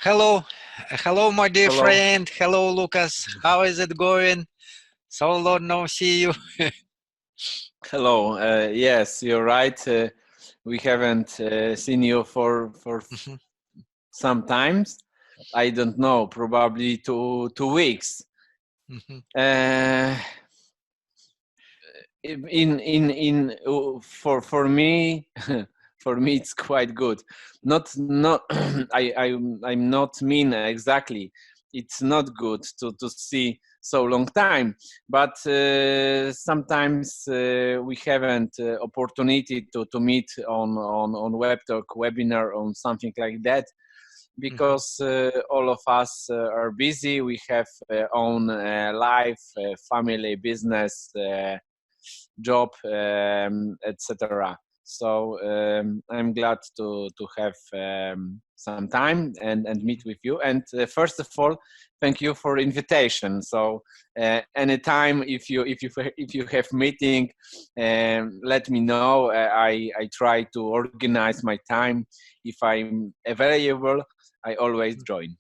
Hello, hello, my dear Hello. friend. Hello, Lucas. How is it going? So long no see you. Hello. Yes, you're right. We haven't seen you for Mhm, some times. I don't know, probably two weeks. mhm, Uh, for me, for me it's quite good. Not I'm not mean exactly. It's not good to see so long time, but sometimes we haven't opportunity to meet on web talk webinar on something like that mhm, because all of us are busy. We have own life, family, business, job, etc. So I'm glad to have some time and meet with you. And first of all, thank you for invitation. So anytime if you have meeting, let me know. I try to organize my time. If I'm available, I always join.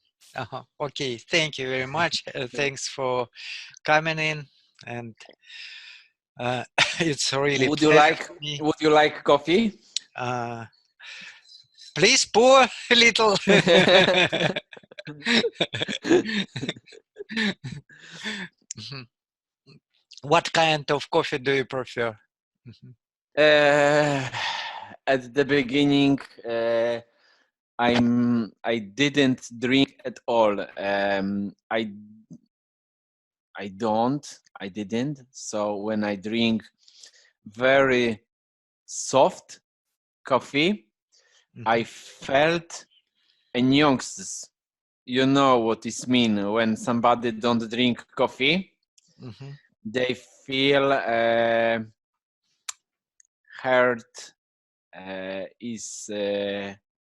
Okay, thank you very much. Thanks for coming in, and it's really Would you pleasure like for me. Would you like coffee? Uh, please pour a little. Mhm. What kind of coffee do you prefer? Mhm, uh, at the beginning, I didn't drink at all. I didn't. So when I drink very soft coffee, I mhm, felt anxious. You know what it means when somebody don't drink coffee. mhm, They feel heart is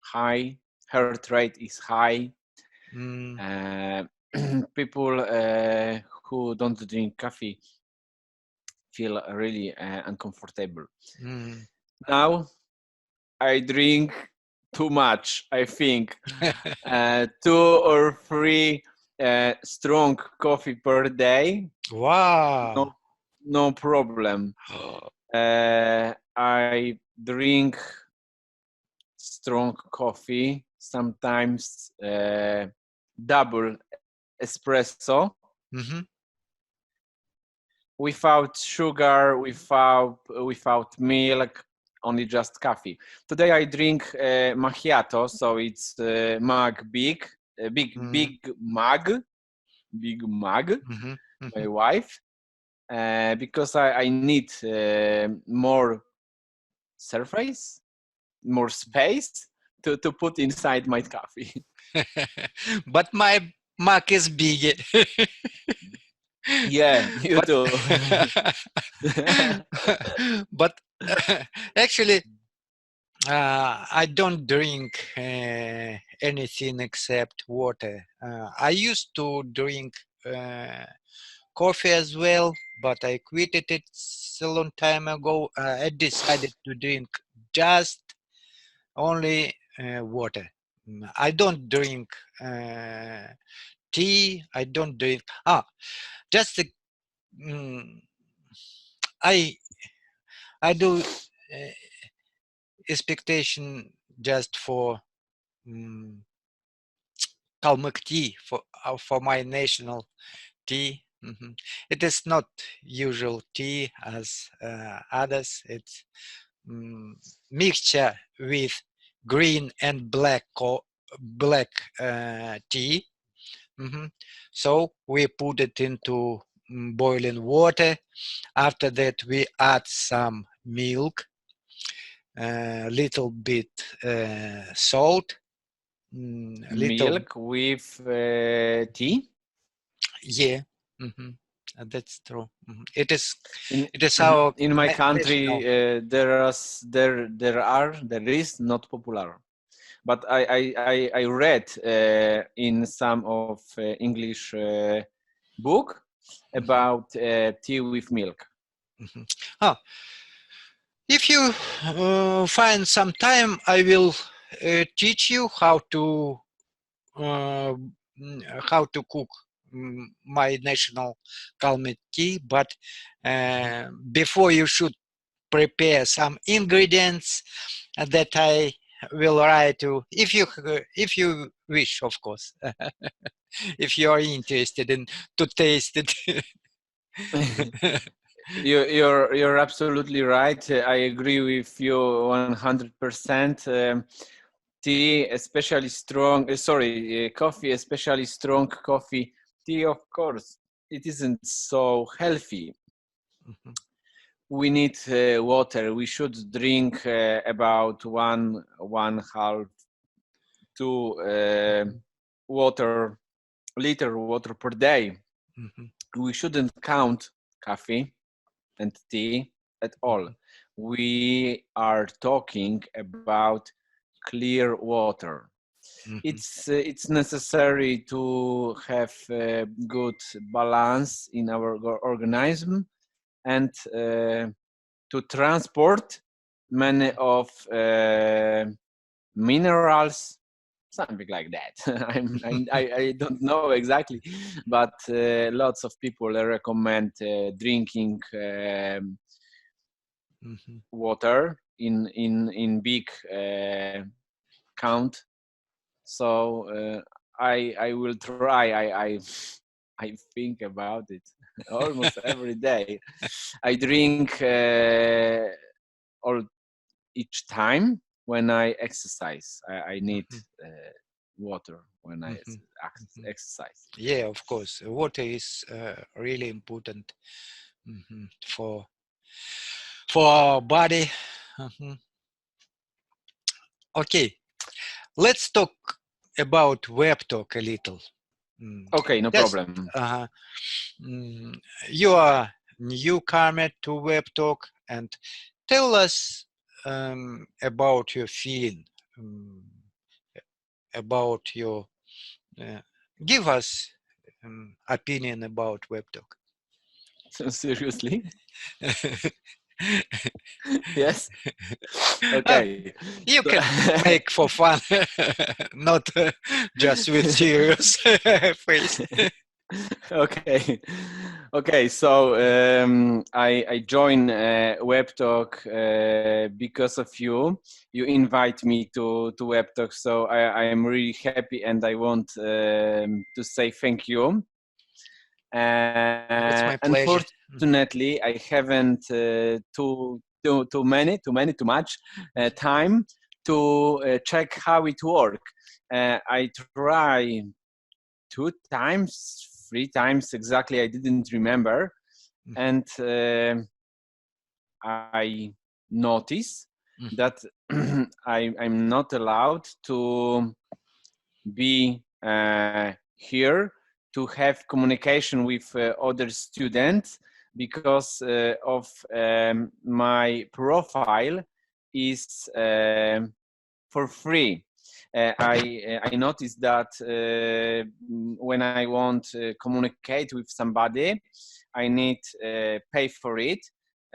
high, heart rate is high. mm, Uh, people who don't drink coffee feel really uncomfortable. mm. Now I drink too much, I think. 2 or 3 strong coffee per day, Wow. no, no problem. I drink strong coffee, sometimes double espresso Mhm. without sugar, without milk, only just coffee. Today I drink macchiato, so it's mug big, Mhm. big mug. Mhm. My Mhm. wife, because I need more surface, more space to put inside my coffee. But my Mac is big. Yeah, you But too. but actually, I don't drink anything except water. I used to drink coffee as well, but I quitted it a long time ago. I decided to drink just only water. I don't drink uh, tea. I don't drink. Just the, mm, I I do expectation just for um, Kalmyk tea for my national tea. It is not usual tea as others. It's mixture with green and black tea. Mhm. So we put it into boiling water. After that, we add some milk, a little bit salt, little Milk with tea. yeah. hmm That's true. In It is our in my country, national. there is not popular, but I read in some of English book Mhm, about tea with milk. mhm. Ah, if you find some time, I will teach you how to how to cook my national calming tea, but before you should prepare some ingredients that I will write to, if you wish, of course, if you are interested in to taste it. You're absolutely right. I agree with you 100%. Tea, especially strong. Coffee, especially strong coffee. Tea, of course, it isn't so healthy. We need water. We should drink about one half to liter water per day. We shouldn't count coffee and tea at all. We are talking about clear water. It's necessary to have good balance in our organism and to transport many of minerals, something like that. I don't know exactly, but lots of people recommend drinking water in big count. So I will try. I think about it almost every day. I drink all each time when I exercise. I need water when I exercise. Yeah, of course. Water is really important for our body. Okay, let's talk about web talk a little. Okay, no problem. You are newcomer to web talk, and tell us about your feeling, about your give us opinion about web talk. Seriously? Yes. Okay. You can make for fun, not just with serious face. Okay. So I join WebTalk because of you. You invite me to WebTalk, so I am really happy, and I want to say thank you. It's my pleasure. Unfortunately, I haven't too much time to check how it works. I try 2 times, 3 times exactly. I didn't remember, and I notice that I'm not allowed to be here to have communication with other students because of my profile is for free. I noticed that when I want to communicate with somebody, I need pay for it.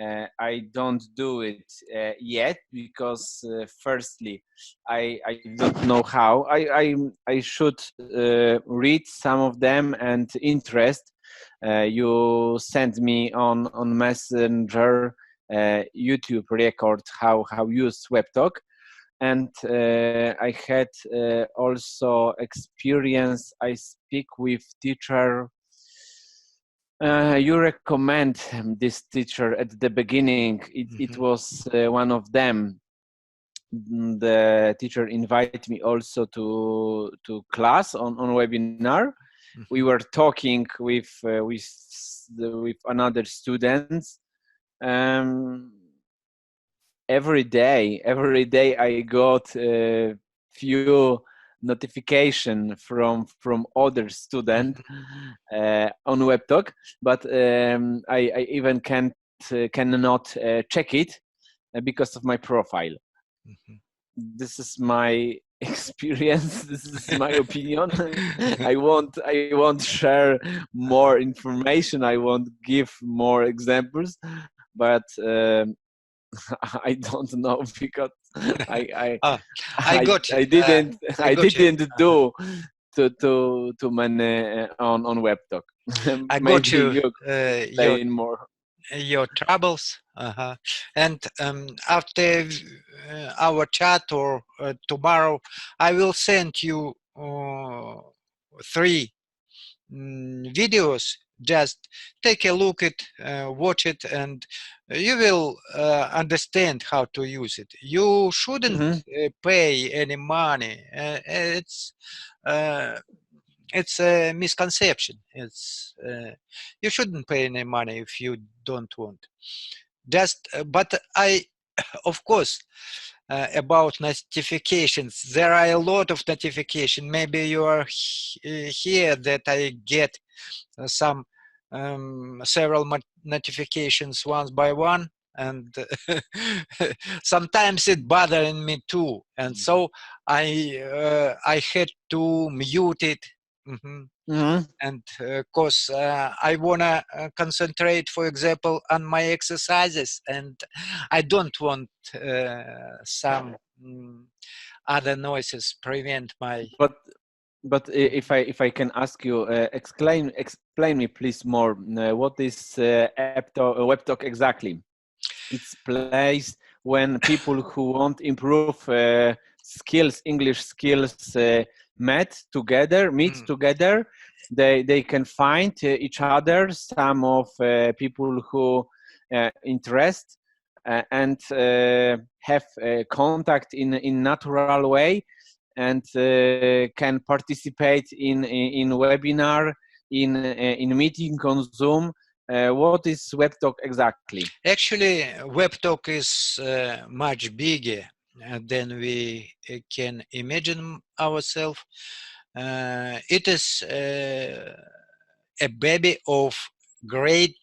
I don't do it yet because firstly, I don't know how. I should read some of them and interest. You send me on Messenger YouTube record how use WebTalk. And I had also experience. I speak with teacher. You recommend this teacher at the beginning. It was one of them. The teacher invited me also to class on webinar. We were talking with another students. Every day I got a few notification from other student on WebTalk, but I even cannot check it because of my profile. This is my experience. This is my opinion. I won't share more information. I won't give more examples, but I don't know because I got you. didn't do too many on web talk. I got Maybe you. you Your explain more. your troubles. And after our chat or tomorrow, I will send you 3 videos. Just take a look at, watch it, and you will understand how to use it. You shouldn't pay any money. Uh, it's a misconception. It's you shouldn't pay any money if you don't want. Just, but I, of course, about notifications. There are a lot of notification. Maybe you are here that I get some several notifications one by one, and sometimes it bothering me too. And so I had to mute it. And cause I wanna concentrate, for example, on my exercises, and I don't want some other noises prevent my. But if I can ask you, explain me please more. What is web talk exactly? It's place when people who want improve skills, English skills, meet together. They can find each other. Some of people who interest and have contact in natural way, and can participate in webinar, in meeting on Zoom. What is web talk exactly? Actually, web talk is much bigger than we can imagine ourselves. It is a baby of great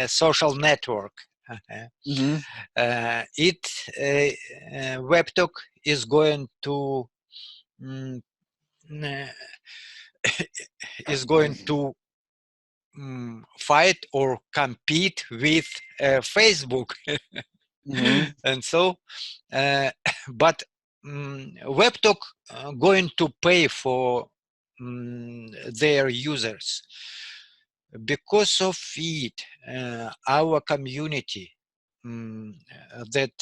social network. Web talk is going to is going to fight or compete with Facebook. And so, but WebTalk going to pay for their users. Because of it, our community that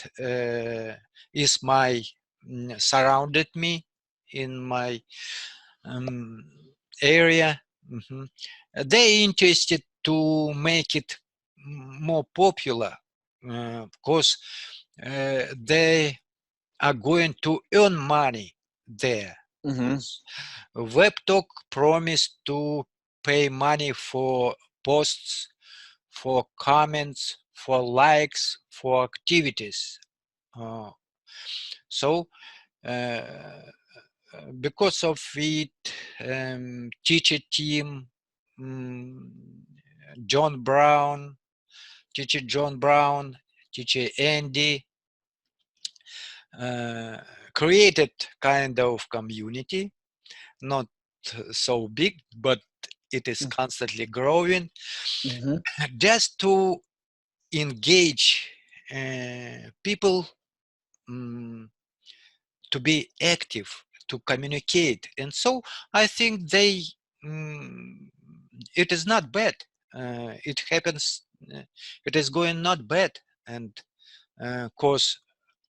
is my surrounded me in my area. They interested to make it more popular because they are going to earn money there. WebTalk promised to pay money for posts, for comments, for likes, for activities. So because of it, teacher team, John Brown, teacher John Brown, teacher Andy, created kind of community, not so big, but it is constantly growing, just to engage people to be active, to communicate. And so I think they it is not bad. It happens, it is going not bad. And course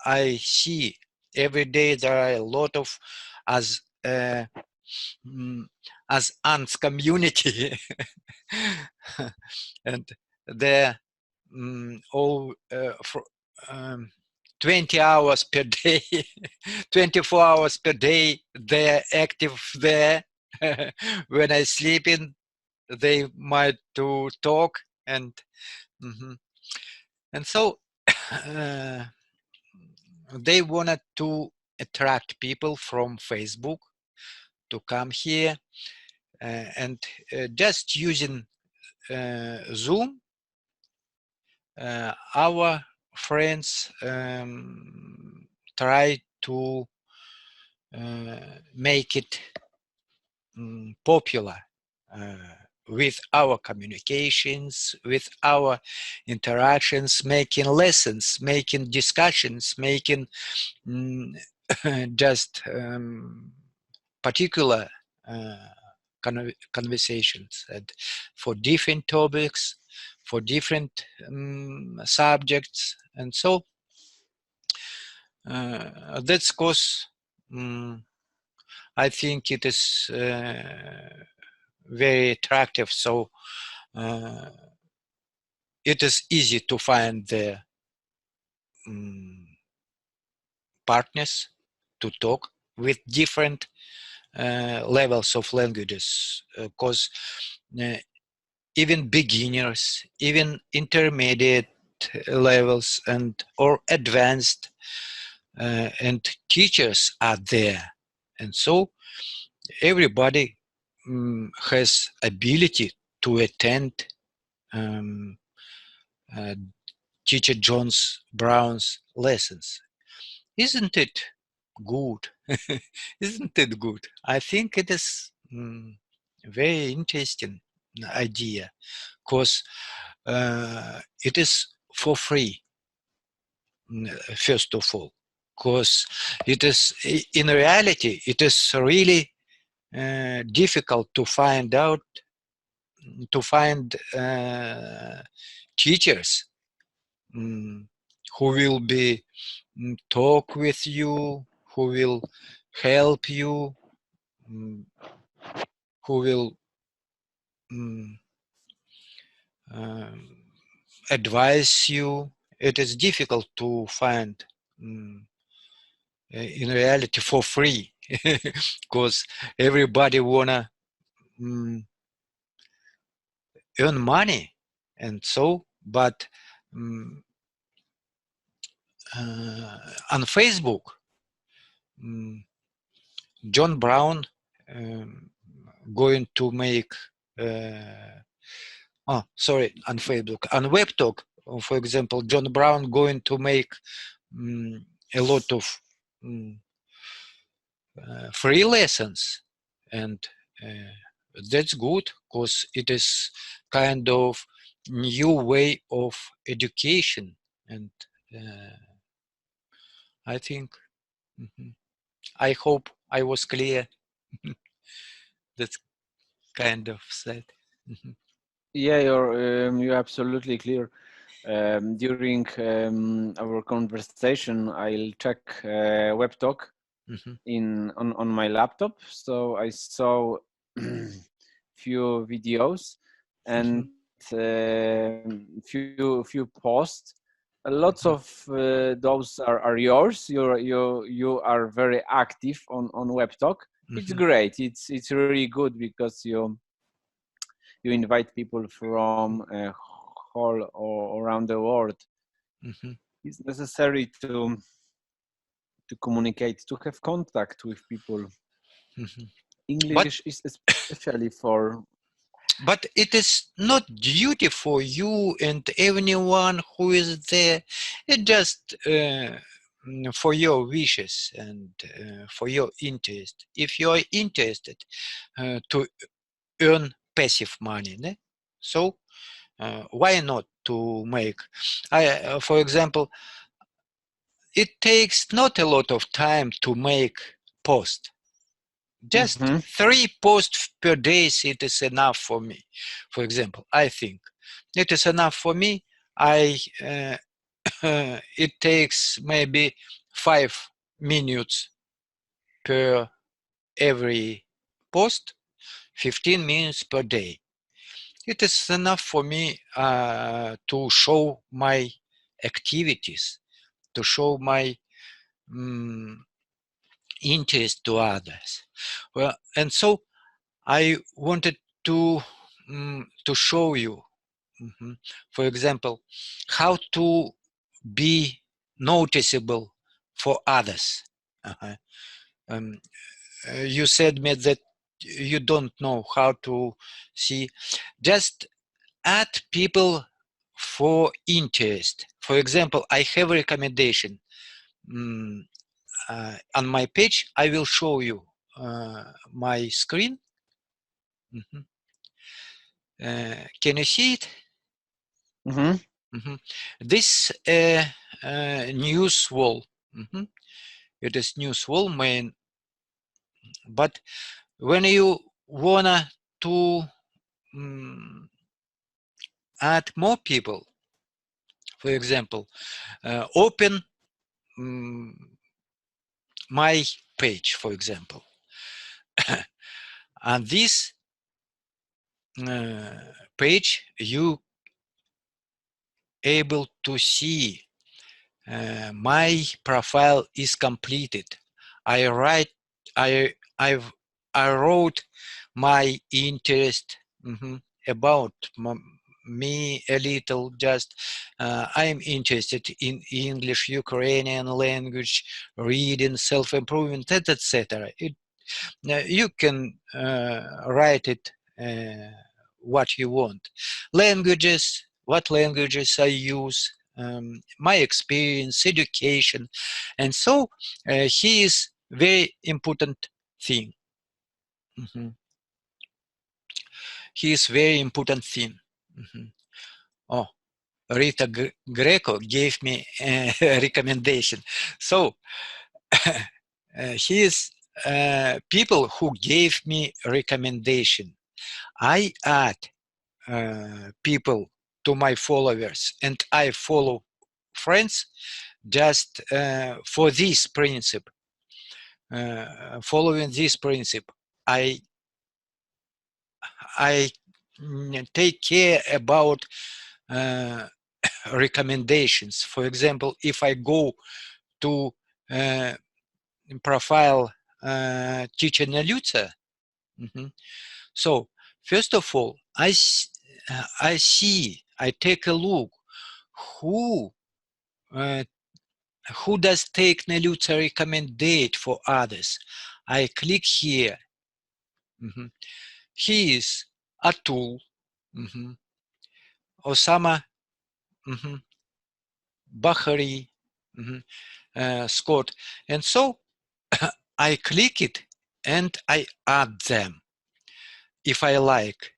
I see every day there are a lot of as ants community and they're all for 20 hours per day 24 hours per day they're active there. When I sleep in, they might to talk, and and so they wanted to attract people from Facebook to come here, and just using Zoom, our friends try to make it popular with our communications, with our interactions, making lessons, making discussions, making just particular conversations, and for different topics, for different subjects, and so that's cause I think it is very attractive. So it is easy to find the partners to talk with different levels of languages, because even beginners, even intermediate levels, and or advanced, and teachers are there, and so everybody has ability to attend teacher Brown's lessons. Isn't it good? Isn't it good? I think it is very interesting idea, because it is for free, first of all, because it is, in reality, it is really difficult to find teachers who will be talk with you, who will help you, who will advise you. It is difficult to find in reality for free, because everybody wanna earn money, and so, but on Facebook, John Brown going to make on Facebook, on WebTalk, for example, John Brown going to make a lot of free lessons, and that's good, because it is kind of new way of education, and I think I hope I was clear. That's kind of sad. Yeah, you're absolutely clear. During our conversation, I'll check WebTalk on my laptop. So I saw few videos and few posts. Lots of those are yours. You are very active on WebTalk. It's great. It's really good because you invite people from all around the world. It's necessary to communicate, to have contact with people. English is especially for. But it is not duty for you and anyone who is there. It just for your wishes and for your interest. If you are interested to earn passive money, né? So why not to make? For example, it takes not a lot of time to make post. Just 3 posts per day, it is enough for me. For example, I think it is enough for me. It takes maybe 5 minutes per every post, 15 minutes per day. It is enough for me to show my activities, to show my interest to others. Well, and so I wanted to show you, for example, how to be noticeable for others. You said me that you don't know how to see. Just add people for interest. For example, I have a recommendation. On my page, I will show you my screen. Can you see it? This news wall. It is news wall main, but when you wanna to add more people, for example, open my page, for example, on this page you able to see my profile is completed. I wrote my interest about me a little. Just I'm interested in English, Ukrainian language, reading, self-improvement, etc. You can write it what you want. Languages, what languages I use, my experience, education, and so he is very important thing. He is very important thing. Oh, Rita Greco gave me a recommendation. So he is people who gave me recommendation. I add people to my followers and I follow friends just for this principle. Following this principle, I take care about recommendations. For example, if I go to profile teacher Naluca, so first of all, I take a look who does take Naluca recommended for others. I click here. He is Atul, Osama, Bahari, Scott, and so I click it and I add them if I like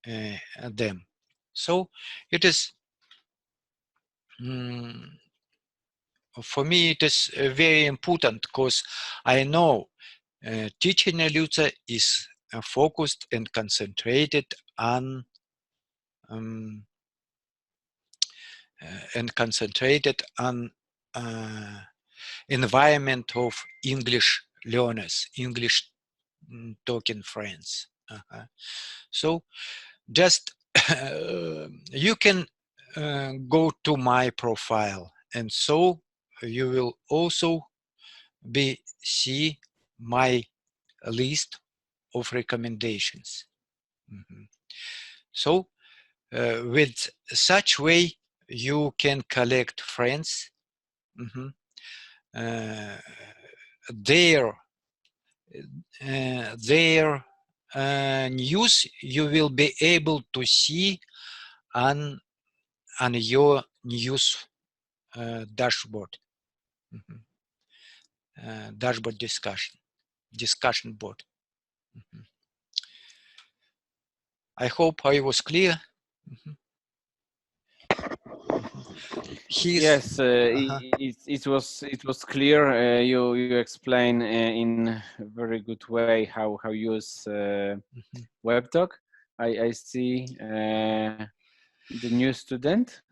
them. So it is for me it is very important because I know teaching Naluca is focused and concentrated on environment of English learners, English talking friends. So just you can go to my profile, and so you will also see my list of recommendations. So with such way you can collect friends, their news you will be able to see on your news dashboard, dashboard discussion board. I hope I was clear. Yes, it was clear. You explain in a very good way how use WebDoc. I see the new student.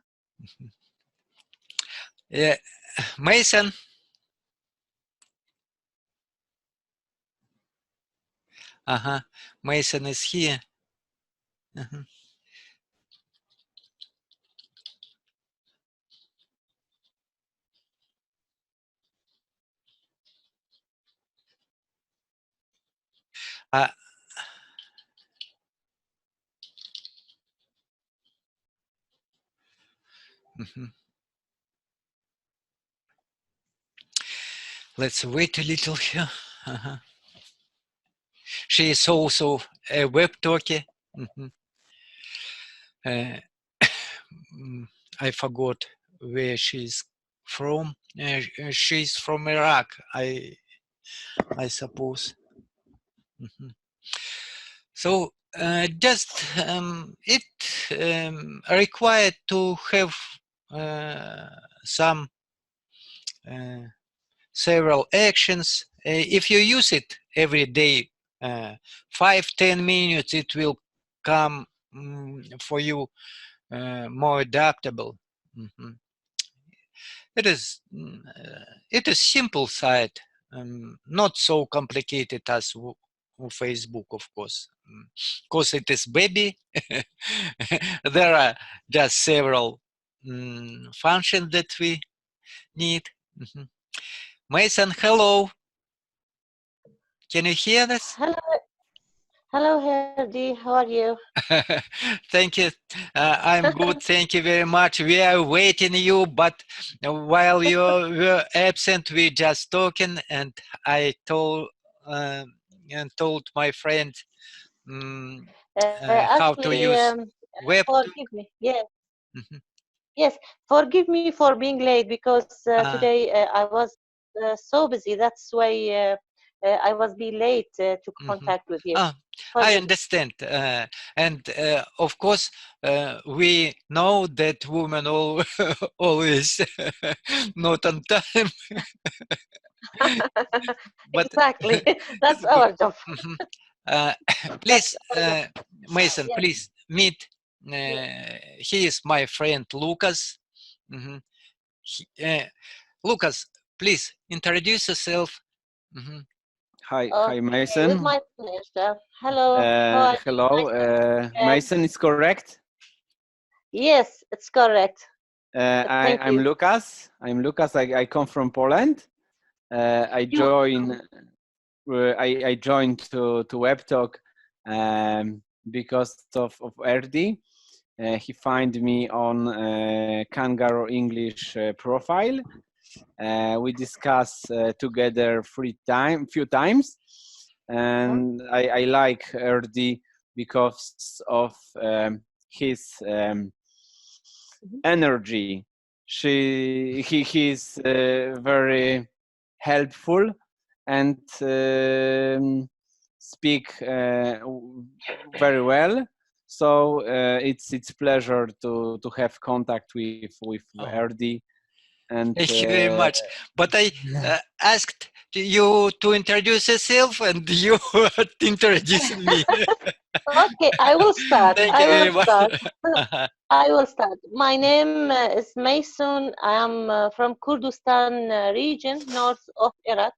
Yeah, Mayson. Mayson is here. Let's wait a little here. She is also a web talker. I forgot where she's from. She's from Iraq, I suppose. So just it required to have some several actions. If you use it every day 5-10 minutes it will come for you more adaptable. Mhm. It is it is simple site, not so complicated as Facebook, of course. Because it is baby, there are just several functions that we need. Mhm. Mayson, hello. Can you hear us? Hello, hello, Herdy. How are you? Thank you. I'm good. Thank you very much. We are waiting you, but while you were absent, we just talking, and I told my friend um, how to Actually, use web. forgive me. Yes, Mhm. yes. Forgive me for being late because Uh, today I was so busy. That's why I was be late to mhm. contact with you. Ah, I Forgive me. understand, and of course, we know that women always not on time, but Exactly. That's but our job. mhm. Uh, That's please, our job. Mayson, Yes. please meet. Yes. He is my friend Lukas. Mhm. Lukas, please introduce yourself. Mhm. Hi, Okay, with Mason. my pleasure. Hello. How are you? Hello, Nice to meet you again. Mason is correct. Yes, it's correct. Thank I'm you. Lukas. I'm Lukas. I come from Poland. I You join. I joined to WebTalk because of Erdi. He find me on Kangaroo English profile. We discuss together few times, and I like Erdi because of his energy. He's very helpful and speak very well. So it's pleasure to have contact with Oh, Erdi and thank you very much. But I asked you to introduce yourself, and you introduced me. okay? I will start. Thank you I will very much. start. I will start. My name is Mayson. I am from Kurdistan region, north of Iraq.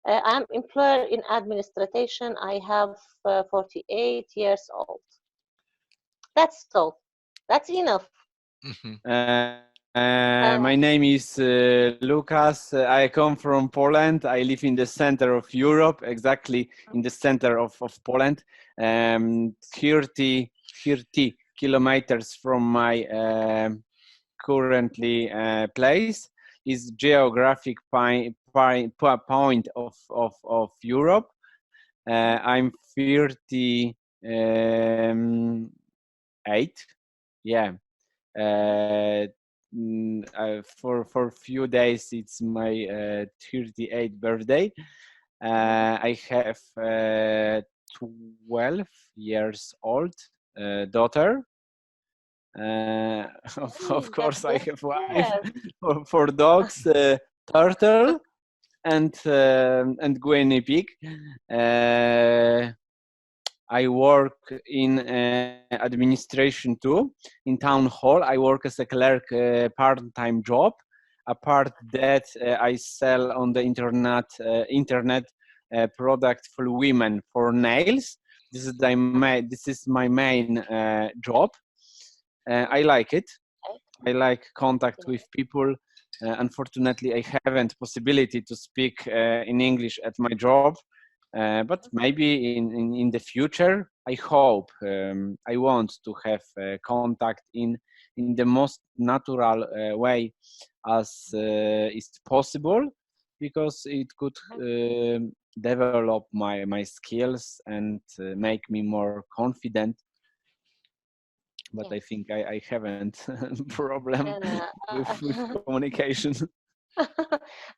I am employed in administration. I have 48 years old. That's all. That's enough. Mhm. My name is Lukas. I come from Poland. I live in the center of Europe, exactly in the center of Poland, 30 kilometers from my currently place is geographic point of Europe. I'm 38. Yeah. For few days it's my 38th birthday. I have 12 years old daughter. Of course, I That's have wife yes. for dogs, turtle and guinea pig. Uh, I work in administration too. In town hall, I work as a clerk, part-time job. Apart that, I sell on the internet product for women for nails. This is my main job. I like it. I like contact with people. Unfortunately, I haven't possibility to speak in English at my job, but maybe in the future, I hope I want to have contact in the most natural way as is possible, because it could develop my skills and make me more confident. But I Yes. think I haven't problem Uh, with communication.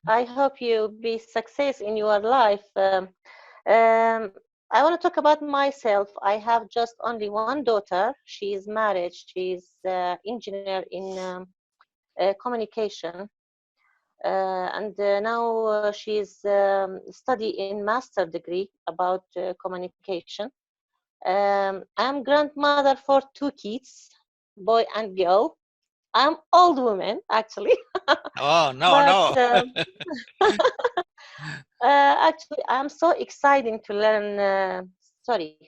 I hope you be success in your life. Um, I want to talk about myself. I have just only one daughter. She is married. She is engineer in communication. and now she's studying master degree about communication. I'm grandmother for 2 kids, boy and girl. I'm old woman actually, Oh, no, but no. actually I'm so excited to learn.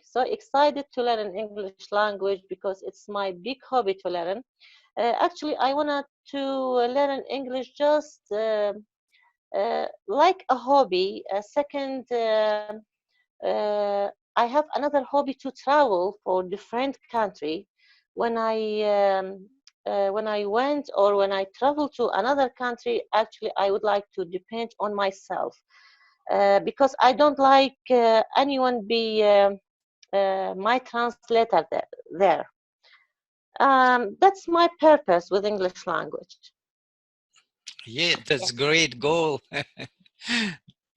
So excited to learn English language because it's my big hobby to learn. Actually, I wanted to learn English just like a hobby. A second, I have another hobby to travel for different country. When I went or when I travel to another country, actually I would like to depend on myself because I don't like anyone be my translator there. That's my purpose with English language. Yeah, Yeah. that's great goal.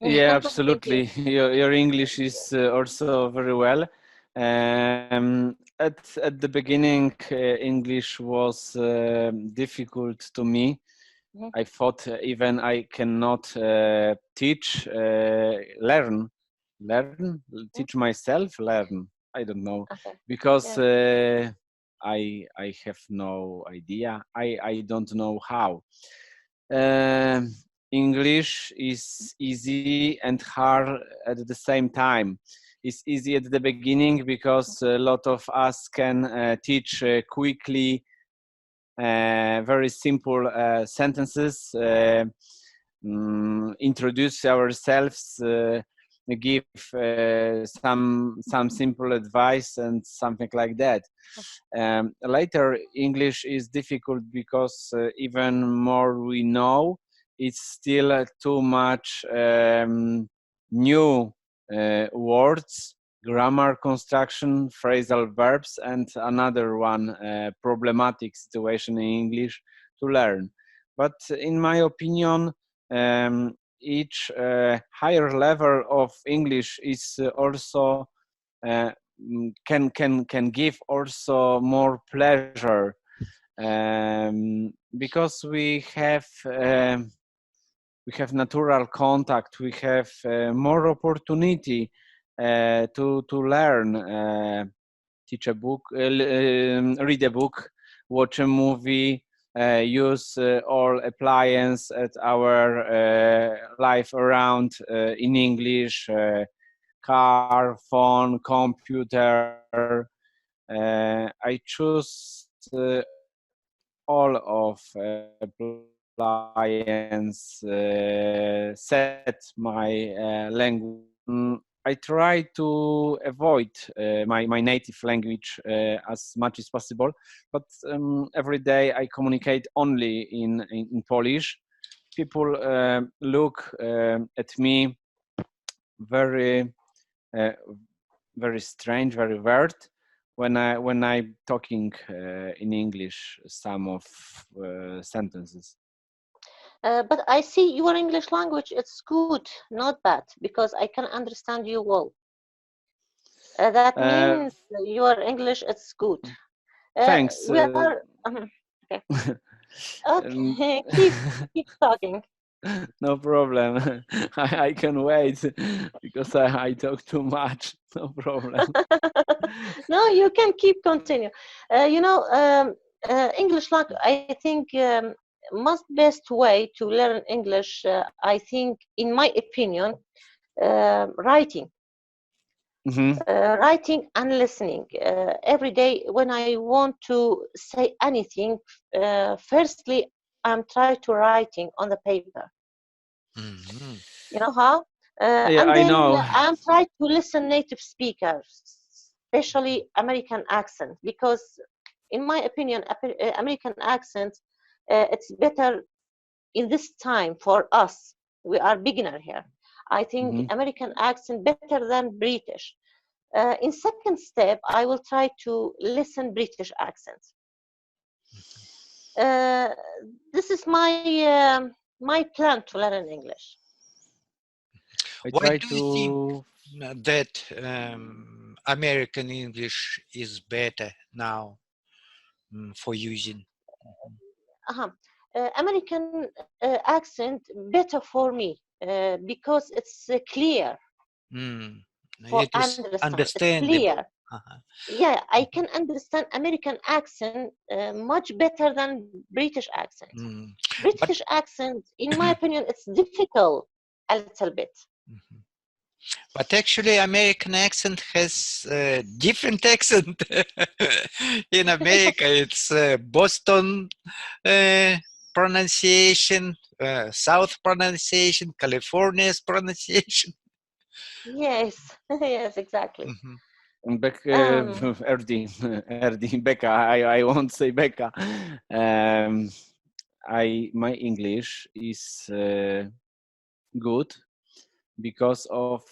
Yeah, Thank you. absolutely. Your English is also very well. At the beginning, English was difficult to me. Mhm. I thought even I cannot teach, teach myself, learn. I don't know, Okay. because Yeah. I have no idea. I don't know how. Um English is easy and hard at the same time. It's easy at the beginning because a lot of us can teach quickly very simple sentences, introduce ourselves, give some simple advice and something like that. Later, English is difficult because even more we know, it's still too much new words, grammar construction, phrasal verbs, and another one problematic situation in English to learn. But in my opinion, each higher level of English is also can give also more pleasure, because we have natural contact, we have more opportunity to learn, teach a book, read a book, watch a movie, use all appliance at our life around in English, car, phone, computer. I choose all of appliance set my language. I try to avoid my native language as much as possible, but every day I communicate only in Polish. People look at me very uh, very strange, very weird when I'm talking in English some of sentences. But I see your English language, it's good, not bad, because I can understand you well. That Uh, means your English is good. Thanks. We are okay. Um, Okay, keep talking. no problem. I can wait because I talk too much. No problem. No, you can keep continue. English language. I think most best way to learn English. I think, in my opinion, writing. Mhm. Writing and listening every day. When I want to say anything, firstly I'm trying to writing on the paper. Mhm. You know how? Yeah, And I then know. I'm trying to listen native speakers, especially American accent, because in my opinion, American accent, it's better in this time for us. We are beginner here. I think Mhm. American accent better than British. In second step, I will try to listen British accent. Uh, this is my plan to learn English. I Why try do you think to. that American English is better now for using? Uh-huh. American accent better for me because it's clear Mm. for It is understand. It's understandable. clear. Uh-huh. Yeah, I can understand American accent much better than British accent. Mm. But British accent, in my opinion, it's difficult a little bit. Mhm. But actually, American accent has different accent. In America, it's Boston uh, pronunciation, South pronunciation, California's pronunciation. Yes, yes, exactly. Mhm. Erdi, Erdi, Becca. I won't say Becca. Um, my English is good because of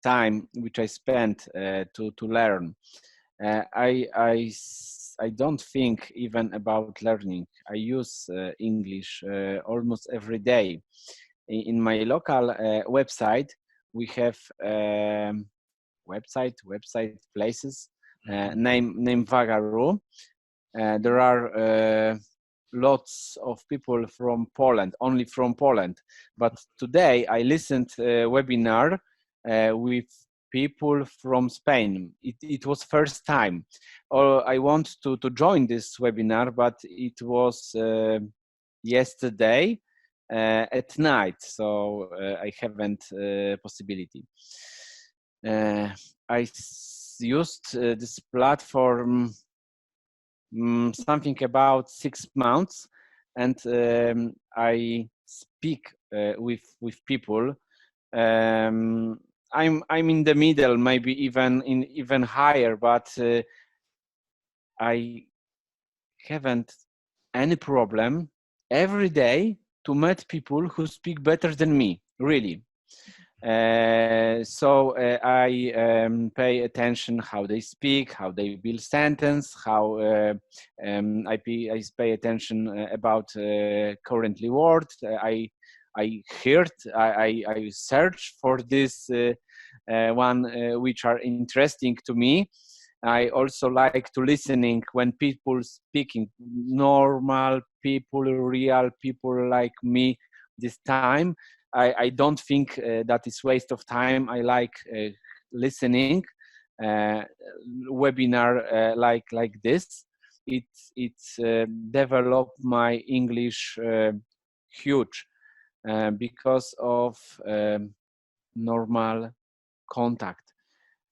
time which I spent to learn. I don't think even about learning. I use English almost every day. In my local website, we have website places. Name Vagaru. There are lots of people from Poland, only from Poland. But today I listened webinar with people from Spain. It was first time. I want to join this webinar, but it was yesterday at night, so I haven't possibility. I used this platform something about 6 months, and I speak with people. I'm in the middle, maybe even higher, but I haven't any problem every day to meet people who speak better than me, really. So I pay attention how they speak, how they build sentence, how I pay attention about currently word. I heard, I search for this one which are interesting to me. I also like to listening when people speaking, normal people, real people like me this time. I don't think that is waste of time. I like listening uh, webinar like this. It's developed my English huge because of normal contact.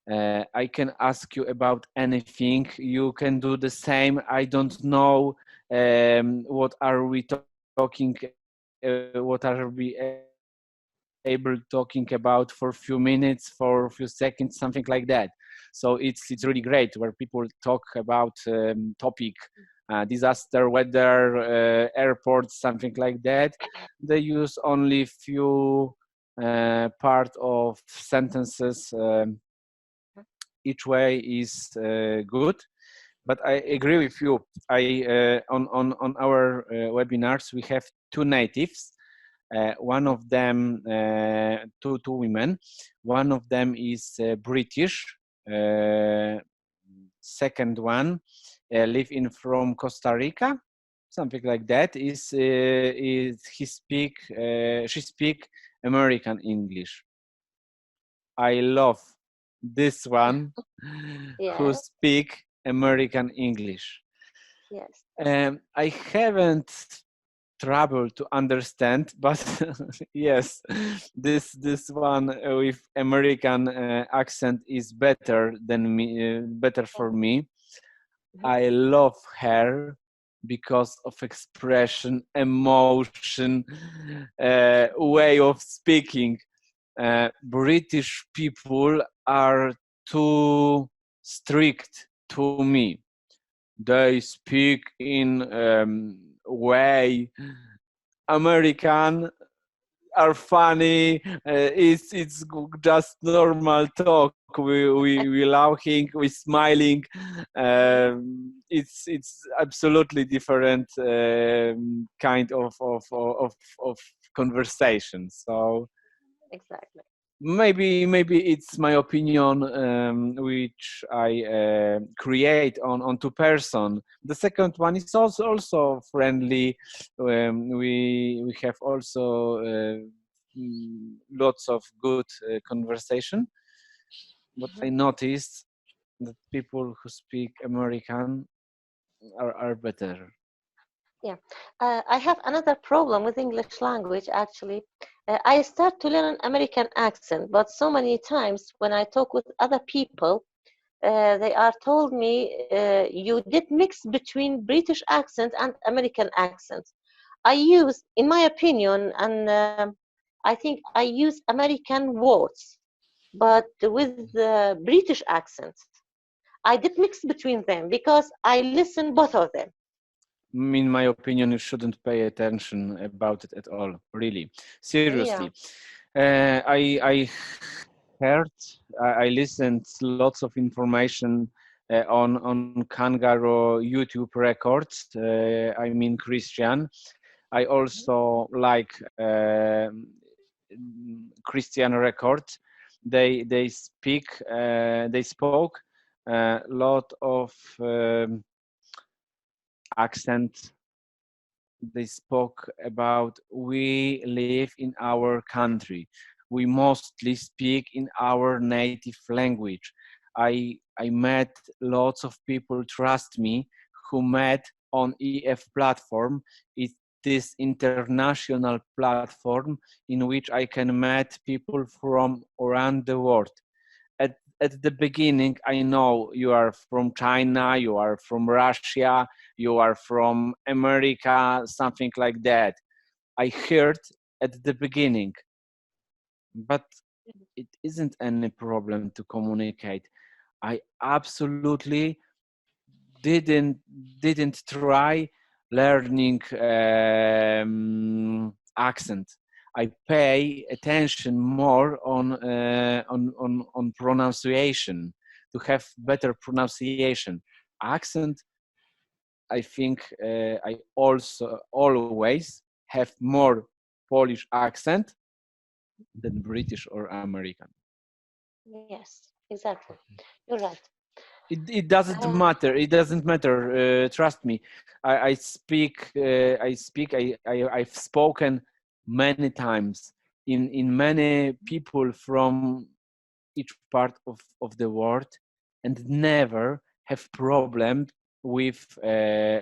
I can ask you about anything. You can do the same. I don't know what are we talking. What are we able talking about for a few minutes, for a few seconds, something like that. So it's really great where people talk about topic, disaster, weather, airports, something like that. They use only few part of sentences. Each way is good, but I agree with you. On our webinars we have two natives. One of them, two women. One of them is British. Second one live in from Costa Rica, something like that. Is he speak? She speak American English. I love this one who Yeah, speak American English. yes. I haven't trouble to understand, but yes, this one with American accent is better than me, better for me. Mhm. I love her because of expression, emotion, way of speaking. British people are too strict to me. They speak in way American are funny. It's just normal talk. We laughing, we smiling. It's absolutely different kind of conversation. So Exactly. maybe it's my opinion, which I create on two person. The second one is also friendly. We have also lots of good conversation. But I noticed that people who speak American are better. Yeah, I have another problem with English language actually. I start to learn American accent, but so many times when I talk with other people, they are told me you did mix between British accent and American accent. I use, in my opinion, and I think I use American words, but with the British accent. I did mix between them because I listen both of them. In my opinion, you shouldn't pay attention about it at all. Really, Yeah. seriously. I heard, I listened lots of information on Kangaroo YouTube records. I mean Christian. I also like Christian records. They spoke a lot of accent. They spoke about we live in our country. We mostly speak in our native language. I met lots of people, trust me, who met on EF platform. It is international platform in which I can meet people from around the world. At the beginning, I know you are from China, you are from Russia, you are from America, something like that. I heard at the beginning, but it isn't any problem to communicate. I absolutely didn't didn't try learning accent. I pay attention more on pronunciation to have better pronunciation. Accent, I think I also always have more Polish accent than British or American. Yes, exactly. You're right. It doesn't Uh, matter. It doesn't matter. Trust me. I speak. I've spoken many times in many people from each part of the world, and never have problem with uh,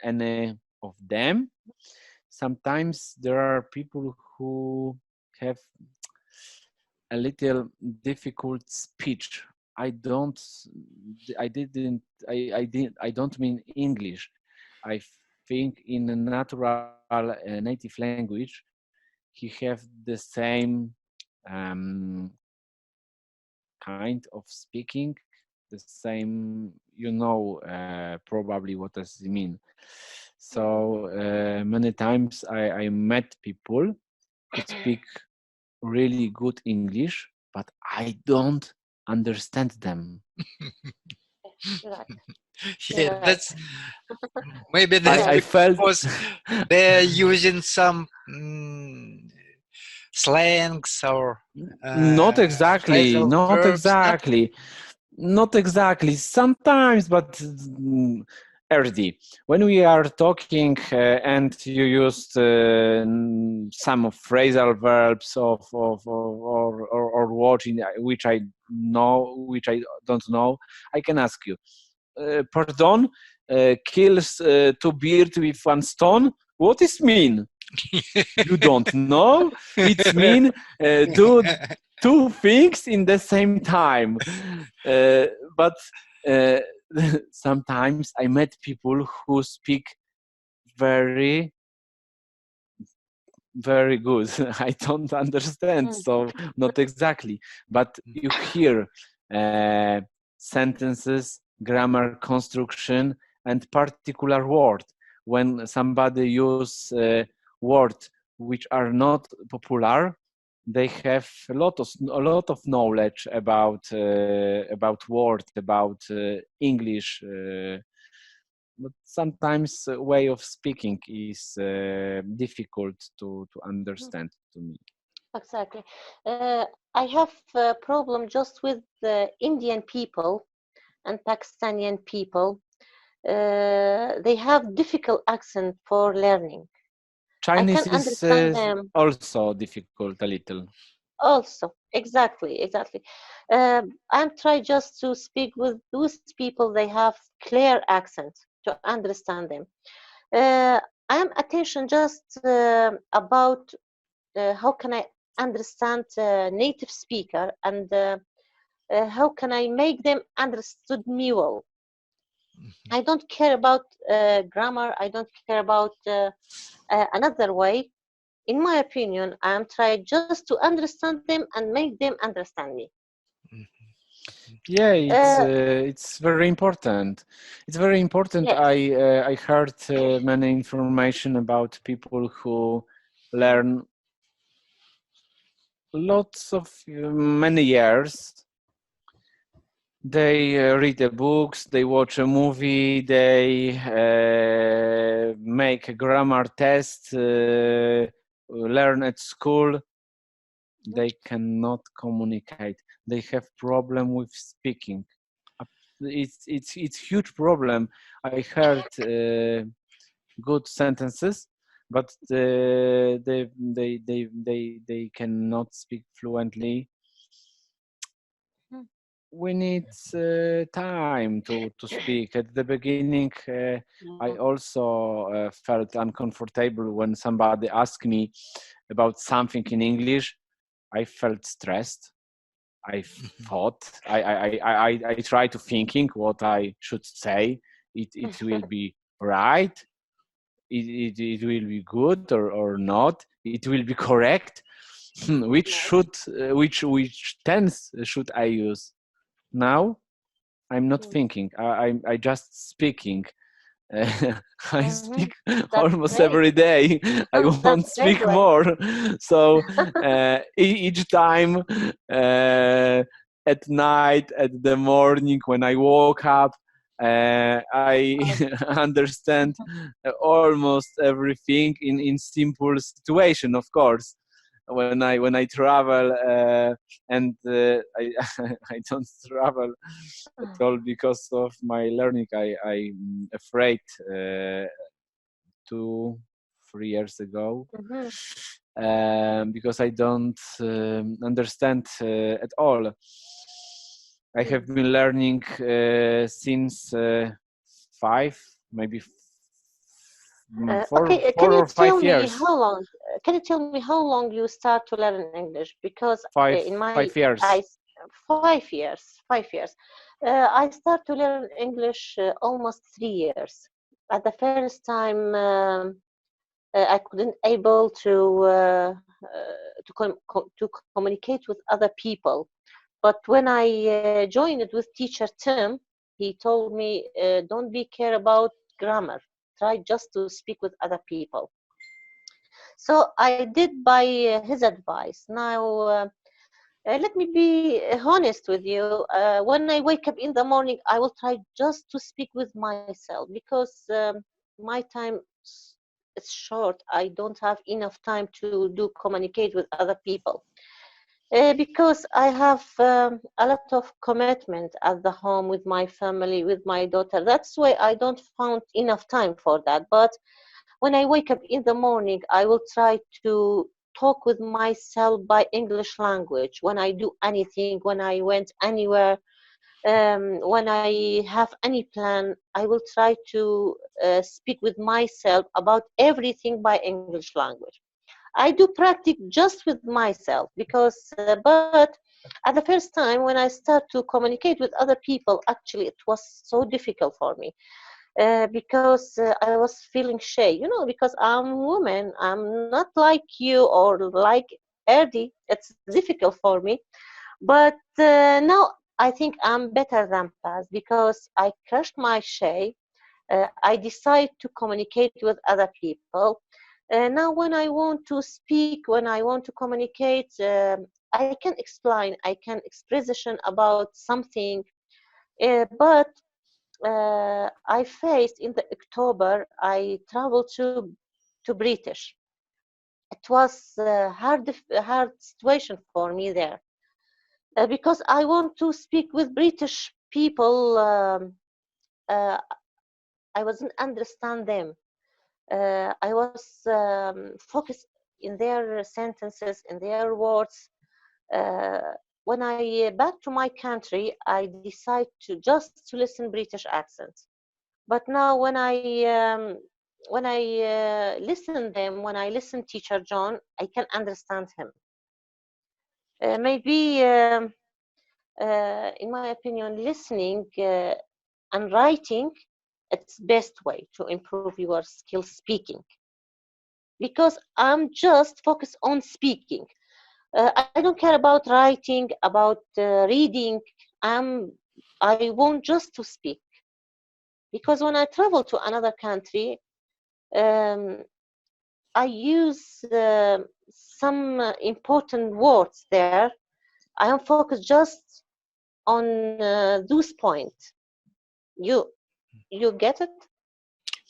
any of them. Sometimes there are people who have a little difficult speech. I don't, I didn't, I did, I don't mean English. I think in a natural native language, he have the same um, kind of speaking, the same, probably what does it mean. So many times I met people who speak really good English, but I don't understand them. you're right. Yeah, You're right. that's maybe that's I Yes. felt because they're using some slangs or not exactly, phrasal not verbs. Not exactly, not exactly. Sometimes, but RD. When we are talking and you used some of phrasal verbs or words which I know, which I don't know, I can ask you. Pardon, kills two birds with one stone. What is mean? You don't know? It's mean do two things in the same time. Uh, but uh, sometimes I met people who speak very, very good. I don't understand, Mm. so not exactly. But you hear uh, sentences, grammar construction, and particular word. When somebody use word which are not popular, they have a lot of knowledge about word, about English. But sometimes way of speaking is difficult to understand to me. Exactly. I have a problem just with the Indian people and Pakistani people. They have difficult accent for learning. I can Chinese is understand them also difficult a little. also. Exactly, exactly. I'm trying just to speak with those people. They have clear accent to understand them. Uh, I am attention just about how can I understand native speaker and how can I make them understood me well. I don't care about grammar. I don't care about another way. In my opinion, I'm trying just to understand them and make them understand me. Yeah, Uh, it's very important. It's very important. yes. I heard many information about people who learn lots of many years. They read the books, they watch a movie, they make a grammar test, learn at school. They cannot communicate. They have problem with speaking. It's huge problem. I heard good sentences, but they cannot speak fluently. We need time to speak. At the beginning, I also felt uncomfortable when somebody asked me about something in English. I felt stressed. I thought I try to thinking what I should say. It will be right. It will be good or not. It will be correct. Which tense should I use? Now I'm not thinking. I just speaking. I speak That's almost great. every day. I want That's to great speak way. more. So each time at night, at the morning, when I woke up, I understand almost everything in simple situation. Of course, when I travel and I I don't travel at all because of my learning. I'm afraid 2 3 years ago Mhm. because I don't understand at all. I have Mm. been learning since five, maybe four, Okay, can four you or tell five me years. how long? Can you tell me how long you start to learn English? Because Five in my five years. eyes, 5 years, 5 years. I start to learn English almost 3 years. At the first time, I couldn't able to communicate with other people. But when I joined with teacher Tim, he told me, don't be care about grammar. Try just to speak with other people. So I did by his advice. Now, let me be honest with you. When I wake up in the morning, I will try just to speak with myself because my time is short. I don't have enough time to do communicate with other people. Because I have a lot of commitment at the home with my family, with my daughter. That's why I don't found enough time for that. But when I wake up in the morning, I will try to talk with myself by English language. When I do anything, when I went anywhere, when I have any plan, I will try to speak with myself about everything by English language. I do practice just with myself because, but at the first time when I start to communicate with other people, actually it was so difficult for me because I was feeling shy, because I'm woman. I'm not like you or like Erdi. It's difficult for me. But now I think I'm better than past because I crushed my shy. I decide to communicate with other people. Now, when I want to speak, when I want to communicate, I can explain, I can expression about something. But I faced in the October, I traveled to British. it was a hard situation for me there, because I want to speak with British people. I wasn't understand them. I was focused in their sentences, in their words. When I back to my country, I decide to just to listen British accent. But now when I listen them, when I listen teacher John, I can understand him. Maybe, in my opinion, listening and writing, it's best way to improve your skill speaking. Because I'm just focused on speaking. I don't care about writing, about reading. I want just to speak. Because when I travel to another country, um, I use some important words there. I am focused just on those points. You get it?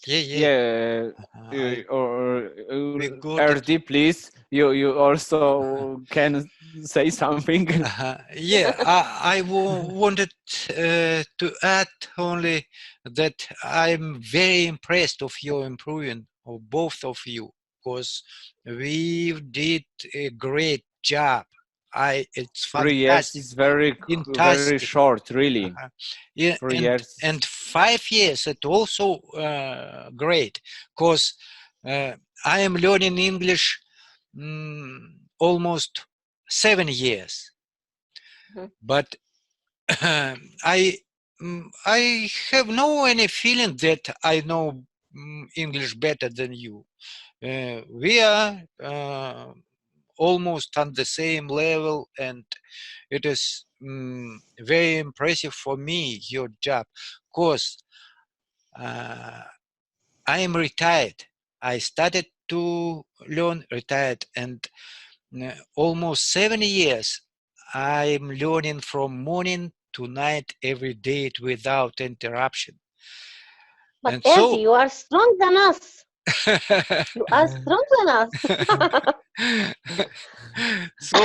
Yeah. Yeah, or We got it. RD, please. You also can say something. Yeah, I wanted to add only that I'm very impressed of your improvement, of both of you, because we did a great job. It's 3 years fantastic, is very fantastic. short, really. Yeah, 3 years. and 5 years it also great, because I am learning English almost 7 years. Mhm. But I have no any feeling that I know English better than you. We are almost on the same level, and it is very impressive for me, your job, because I am retired. I started to learn retired, and almost 7 years I'm learning from morning to night every day without interruption. But And Erdi, so you are strong than us. You are strong than us. so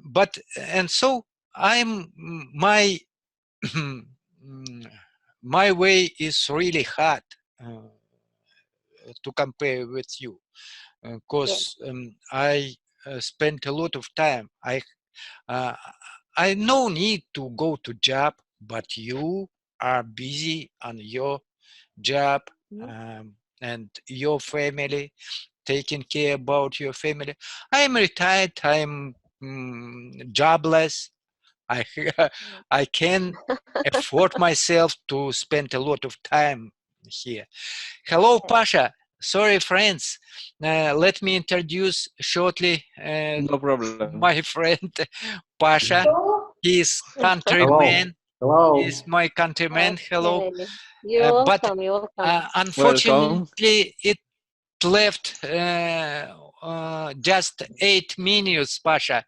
but and so I'm my way is really hard to compare with you, Yeah. because I spent a lot of time. Uh, I no need to go to job, but you are busy on your job, Mhm. and your family, taking care about your family. I'm retired. I'm jobless. I I can afford myself to spend a lot of time here. Hello, Pasha. Sorry, friends. Let me introduce shortly No problem. my friend Pasha. He's Hello. countryman. Hello. He's my countryman. Hello. Okay. You're But welcome. You're welcome. Welcome. unfortunately, it left just 8 minutes, Pasha.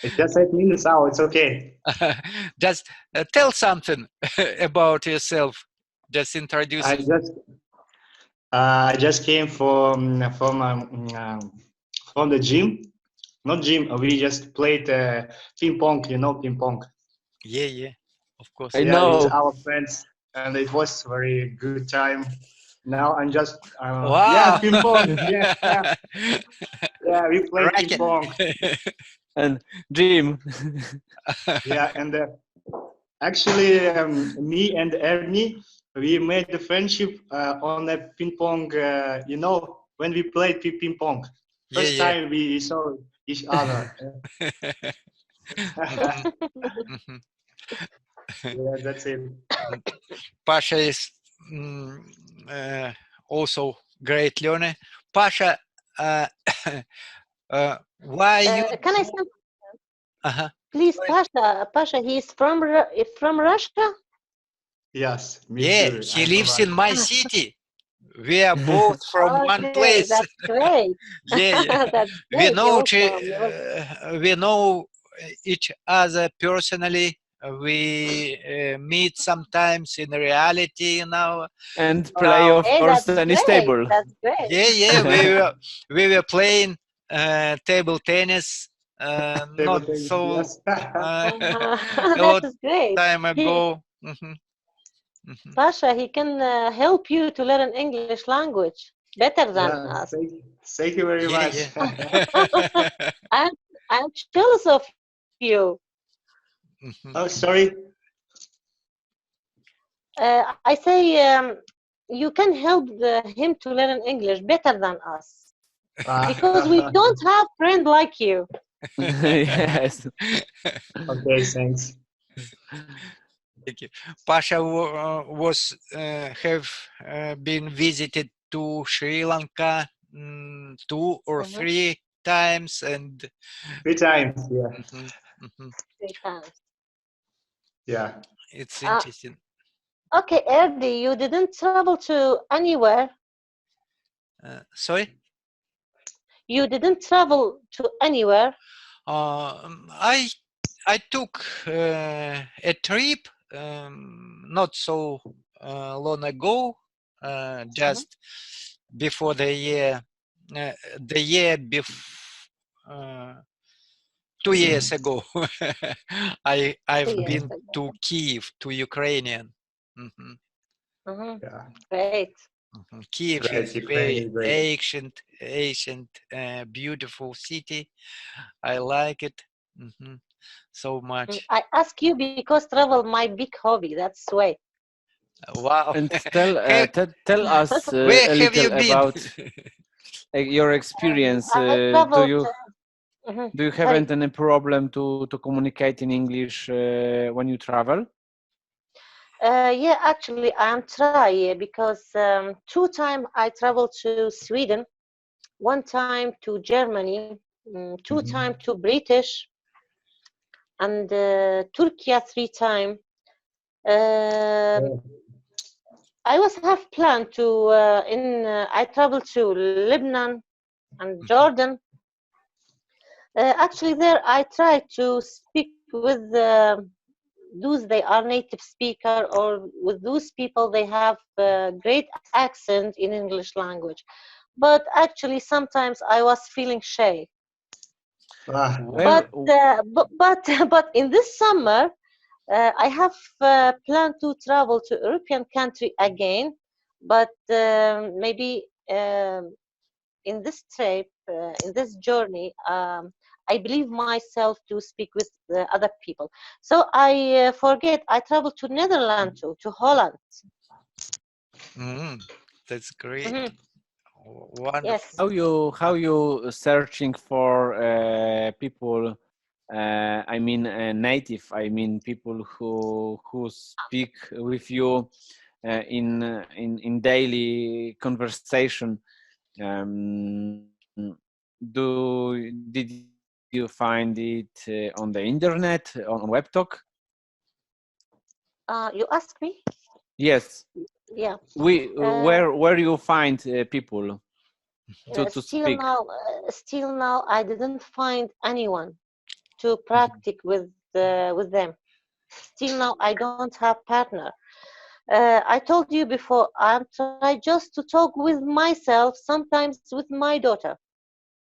It's just 8 minutes out. It's okay. Just tell something about yourself. Just introduce I yourself. just I just came from the gym. Not gym. We just played ping pong. You know ping pong. Yeah, of course. I Yeah, with know. our friends, and it was very good time. Now I'm just yeah Wow. ping pong. Yeah. We play ping Racket. pong. And Jim. Yeah, and actually, me and Ernie, we made the friendship on a ping pong. When we played ping pong, first Yeah. time we saw each other. Mhm, mhm. Yeah, that's it. Pasha is mm, uh, also great learner. Pasha, uh, why you? Can I say, Uh-huh. please, Pasha? Pasha, he's from Russia. Yes, me Yeah, too. he I'm from lives in Russia. my city. We are both from one Okay, place. that's great. Yeah. That's We great. You're know welcome. You're welcome. we know each other personally. We meet sometimes in reality, And play, of Hey, course, that's tennis great. table. That's great. Yeah, we were playing table tennis Table not tennis, so yes. a lot That's great. time He, ago. Mhm. Pasha, he can help you to learn English language better than Yeah, us. thank you very Yeah, much. yeah. I'm I'm jealous of you. Mhm. Oh, sorry. I say you can help him to learn English better than us because we don't have friend like you. Yes. Okay, thanks. Thank you. Pasha was have been visited to Sri Lanka 2 or 3 times, and 3 times, yeah. mhm, mhm. 3 times. Yeah. It's Uh, interesting. okay, Erdi, you didn't travel to anywhere. Sorry. You didn't travel to anywhere. I took a trip not so long ago, Mhm. just before the year before. 2 years ago. two I've years been ago. to Kiev, to Ukrainian. Mhm, Mhm. Yeah. Great. mhm. Kiev Great. is Ukraine very is great. ancient, beautiful city. I like it so much. I ask you because travel my big hobby. That's why. Wow. And tell Have, tell us where a have little you been? about your experience. I Do traveled. you Sorry. haven't any problem to communicate in English when you travel? Yeah, actually, I'm try because 2 times I traveled to Sweden, 1 time to Germany, 2 times to British, and Turkey 3 times. Uh, Oh, I was have planned to I traveled to Lebanon and Jordan. Actually, there I tried to speak with those they are native speaker or with those people they have great accent in English language. But actually, sometimes I was feeling shy. ah, Where But in this summer, I have planned to travel to European country again. But maybe in this trip, in this journey, I believe myself to speak with other people. So I forget. I traveled to Netherlands too, to Holland. Mm, that's great. Mhm. Wonderful. Yes. how you searching for people? I mean native. I mean people who speak with you in daily conversation. Did you find it on the internet on WebTalk? You ask me? Yes. Yeah. We Uh, where you find people to still speak? now, I didn't find anyone to practice with them. Still now, I don't have partner. I told you before, I'm trying just to talk with myself, sometimes with my daughter.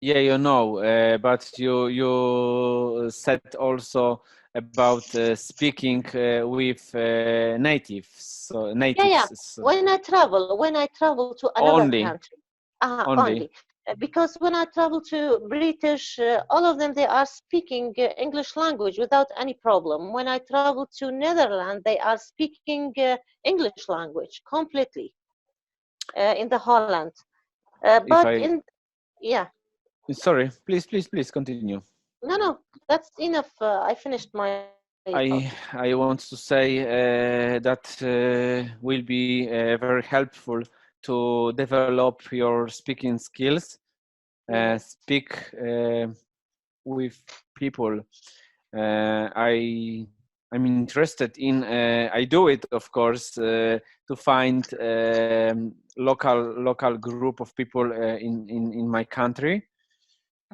Yeah, you know, but you said also about speaking with natives, so Yeah, yeah. natives When I travel to another only country, only. only. Because when I travel to British, all of them they are speaking English language without any problem. When I travel to Netherlands, they are speaking English language completely in the Holland. If But I in yeah, sorry, please continue. no, that's enough. I finished my thought. I want to say that will be very helpful to develop your speaking skills. Speak with people. I'm interested in. I do it, of course, to find local group of people in my country.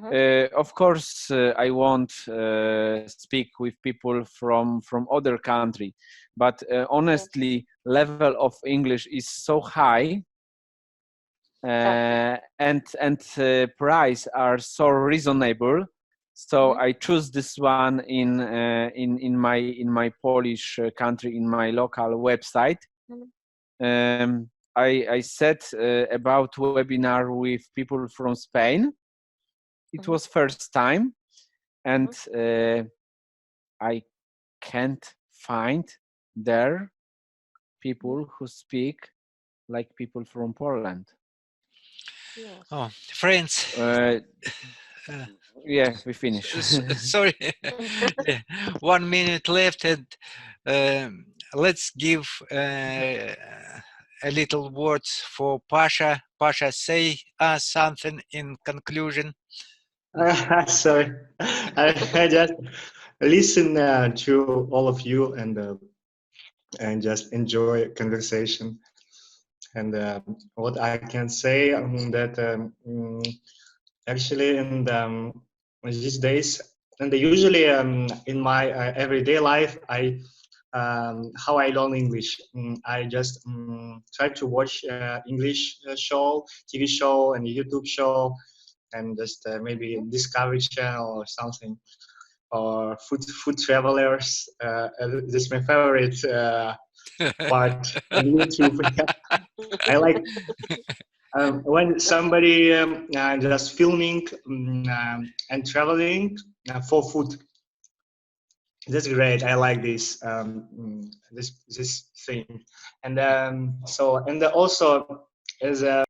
Of course, I won't speak with people from other country, but honestly, level of English is so high, and price are so reasonable. So I choose this one in my Polish country, in my local website. I said about webinar with people from Spain. It was first time, and I can't find there people who speak like people from Poland. Yes. Oh, friends. Yeah, we finish. Sorry, 1 minute left, and let's give a little words for Pasha. Pasha, say us something in conclusion. Sorry, I just listen to all of you and just enjoy conversation. And what I can say that actually in these days, and usually in my everyday life, how I learn English. I just try to watch English show, TV show, and YouTube show, and just maybe Discovery Channel or something, or food travelers. This is my favorite part on YouTube. I like when somebody just filming and traveling for food. That's great. I like this this thing, and also as a